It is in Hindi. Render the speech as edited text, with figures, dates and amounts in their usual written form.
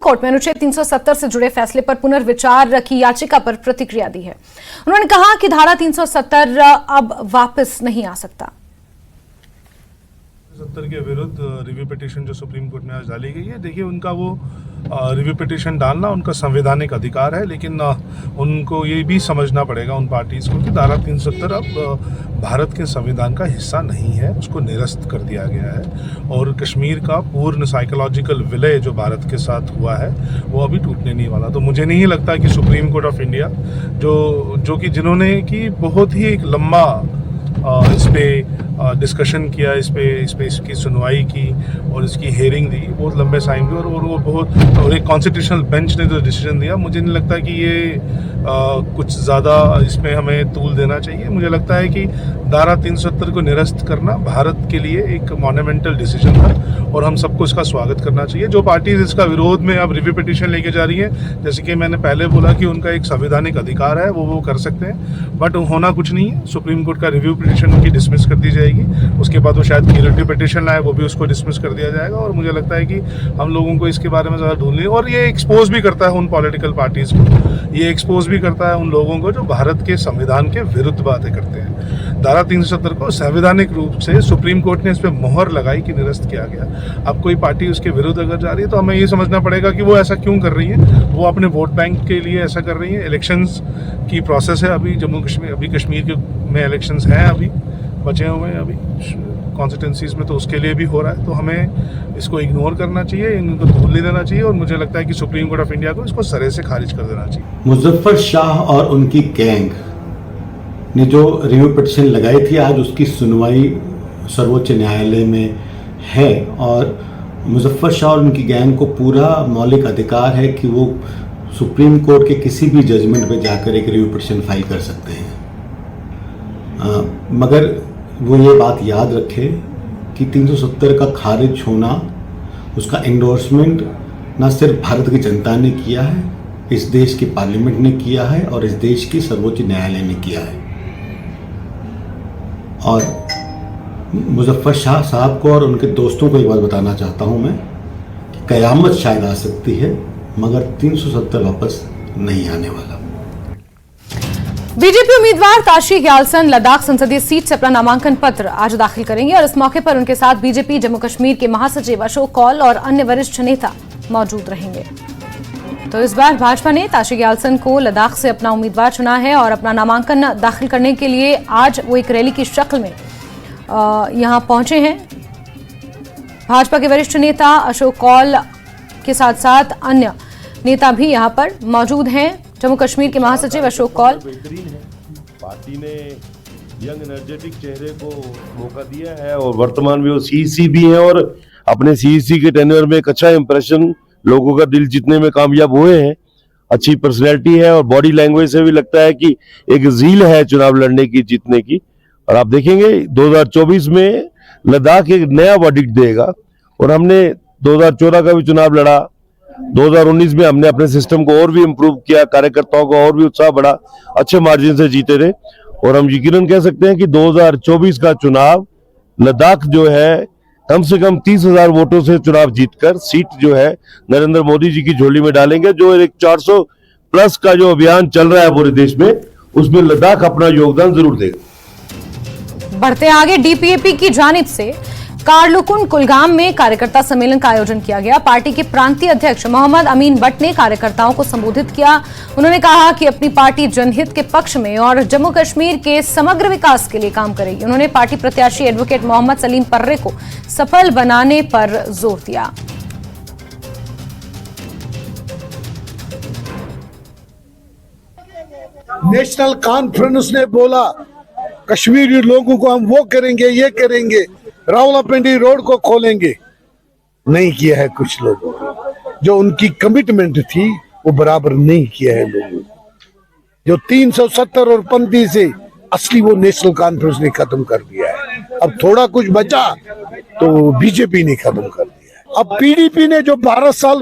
कोर्ट में अनुच्छेद 370 से जुड़े फैसले पर पुनर्विचार की याचिका पर प्रतिक्रिया दी है। उन्होंने कहा कि धारा 370 अब वापस नहीं आ सकता। 70 के विरुद्ध रिव्यू पिटीशन जो सुप्रीम कोर्ट में आज डाली गई है, देखिए उनका वो रिव्यू पिटीशन डालना उनका संवैधानिक अधिकार है, लेकिन उनको ये भी समझना पड़ेगा उन पार्टीज को कि धारा 370 अब भारत के संविधान का हिस्सा नहीं है, उसको निरस्त कर दिया गया है और कश्मीर का पूर्ण साइकोलॉजिकल विलय जो भारत के साथ हुआ है वो अभी टूटने नहीं वाला। तो मुझे नहीं लगता कि सुप्रीम कोर्ट ऑफ इंडिया जो कि जिन्होंने कि बहुत ही एक लंबा इस पे डिस्कशन किया, इस पे इसकी सुनवाई की और इसकी हेयरिंग दी बहुत लंबे टाइम की, और वो बहुत और एक कॉन्स्टिट्यूशनल बेंच ने जो डिसीजन दिया, मुझे नहीं लगता कि ये कुछ ज़्यादा इसमें हमें तूल देना चाहिए। मुझे लगता है कि धारा 370 को निरस्त करना भारत के लिए एक मॉन्यूमेंटल डिसीजन था और हम सबको इसका स्वागत करना चाहिए। जो पार्टीज इसका विरोध में अब रिव्यू पिटीशन लेके जा रही है, जैसे कि मैंने पहले बोला कि उनका एक संवैधानिक अधिकार है, वो कर सकते हैं, बट होना कुछ नहीं है। सुप्रीम कोर्ट का रिव्यू पिटीशन उनकी डिसमिस कर दी जाएगी, उसके बाद वो शायद क्यूरेटिव पिटीशन लाए, वो भी उसको डिसमिस कर दिया जाएगा और मुझे लगता है कि हम लोगों को इसके बारे में ज़्यादा ढूंढनी, और ये एक्सपोज भी करता है उन पॉलिटिकल पार्टीज़ को, ये एक्सपोज भी करता है उन लोगों को जो भारत के संविधान के विरुद्ध बातें करते हैं। धारा 370 को संवैधानिक रूप से सुप्रीम कोर्ट ने इस पर मोहर लगाई कि निरस्त किया गया। अब कोई पार्टी उसके विरुद्ध अगर जा रही है तो हमें ये समझना पड़ेगा कि वो ऐसा क्यों कर रही है। वो अपने वोट बैंक के लिए ऐसा कर रही है। इलेक्शंस की प्रोसेस है अभी जम्मू कश्मीर, अभी कश्मीर में इलेक्शंस हैं, अभी बचे हुए हैं अभी कॉन्स्टिट्यूंसीज में, तो उसके लिए भी हो रहा है। तो हमें इसको इग्नोर करना चाहिए, इनको धूल नहीं देना चाहिए और मुझे लगता है कि सुप्रीम कोर्ट ऑफ इंडिया को इसको सरे से खारिज कर देना चाहिए। मुजफ्फर शाह और उनकी गैंग ने जो रिव्यू पिटीशन लगाई थी, आज उसकी सुनवाई सर्वोच्च न्यायालय में है और मुजफ्फर शाह और उनकी गैंग को पूरा मौलिक अधिकार है कि वो सुप्रीम कोर्ट के किसी भी जजमेंट पे जाकर एक रिव्यू पिटीशन फाइल कर सकते हैं। मगर वो ये बात याद रखे कि 370 का खारिज होना, उसका एंडोर्समेंट न सिर्फ भारत की जनता ने किया है, इस देश की पार्लियामेंट ने किया है और इस देश की सर्वोच्च न्यायालय ने किया है। और मुजफ्फर शाह साहब को और उनके दोस्तों को एक बात बताना चाहता हूं मैं कि कयामत शायद आ सकती है, मगर 370 वापस नहीं आने वाला। बीजेपी उम्मीदवार ताशी ग्यालसन लद्दाख संसदीय सीट से अपना नामांकन पत्र आज दाखिल करेंगे और इस मौके पर उनके साथ बीजेपी जम्मू कश्मीर के महासचिव अशोक कौल और अन्य वरिष्ठ नेता मौजूद रहेंगे। तो इस बार भाजपा ने ताशी ग्यालसन को लद्दाख से अपना उम्मीदवार चुना है और अपना नामांकन दाखिल करने के लिए आज वो एक रैली की शक्ल में यहां पहुंचे हैं। भाजपा के वरिष्ठ नेता अशोक कौल के साथ साथ अन्य नेता भी यहां पर मौजूद हैं। जम्मू कश्मीर के महासचिव अशोक कौल, पार्टी ने यंग एनर्जेटिक चेहरे को मौका दिया है और वर्तमान में वो सीईसी भी है और अपने सीईसी के टेन्योर में एक अच्छा इंप्रेशन, लोगों का दिल जीतने में कामयाब हुए हैं। अच्छी पर्सनैलिटी है और बॉडी लैंग्वेज से भी लगता है कि एक ज़ील है चुनाव लड़ने की, जीतने की। और आप देखेंगे 2024 में लद्दाख एक नया वर्डिक्ट देगा और हमने 2014 का भी चुनाव लड़ा, 2019 में हमने अपने सिस्टम को और भी इम्प्रूव किया, कार्यकर्ताओं को और भी उत्साह बढ़ा, अच्छे मार्जिन से जीते रहे और हम यकीनन कह सकते हैं कि 2024 का चुनाव लद्दाख जो है कम से कम 30,000 वोटों से चुनाव जीतकर सीट जो है नरेंद्र मोदी जी की झोली में डालेंगे। जो एक 400 प्लस का जो अभियान चल रहा है पूरे देश में, उसमें लद्दाख अपना योगदान जरूर देगा। बढ़ते आगे, डीपीएपी की जानिब से कारलुकुन कुलगाम में कार्यकर्ता सम्मेलन का आयोजन किया गया। पार्टी के प्रांतीय अध्यक्ष मोहम्मद अमीन भट्ट ने कार्यकर्ताओं को संबोधित किया। उन्होंने कहा कि अपनी पार्टी जनहित के पक्ष में और जम्मू कश्मीर के समग्र विकास के लिए काम करेगी। उन्होंने पार्टी प्रत्याशी एडवोकेट मोहम्मद सलीम पर्रे को सफल बनाने पर जोर दिया। नेशनल कॉन्फ्रेंस ने बोला कश्मीरी लोगों को हम वो करेंगे, ये करेंगे, रावलपिंडी रोड को खोलेंगे। नहीं किया है कुछ लोगों ने, जो उनकी कमिटमेंट थी वो बराबर नहीं किया है लोगों ने। जो 370 और 35 से असली वो नेशनल कॉन्फ्रेंस ने खत्म कर दिया है। अब थोड़ा कुछ बचा तो बीजेपी ने खत्म कर दिया है। अब पीडीपी ने जो 12 साल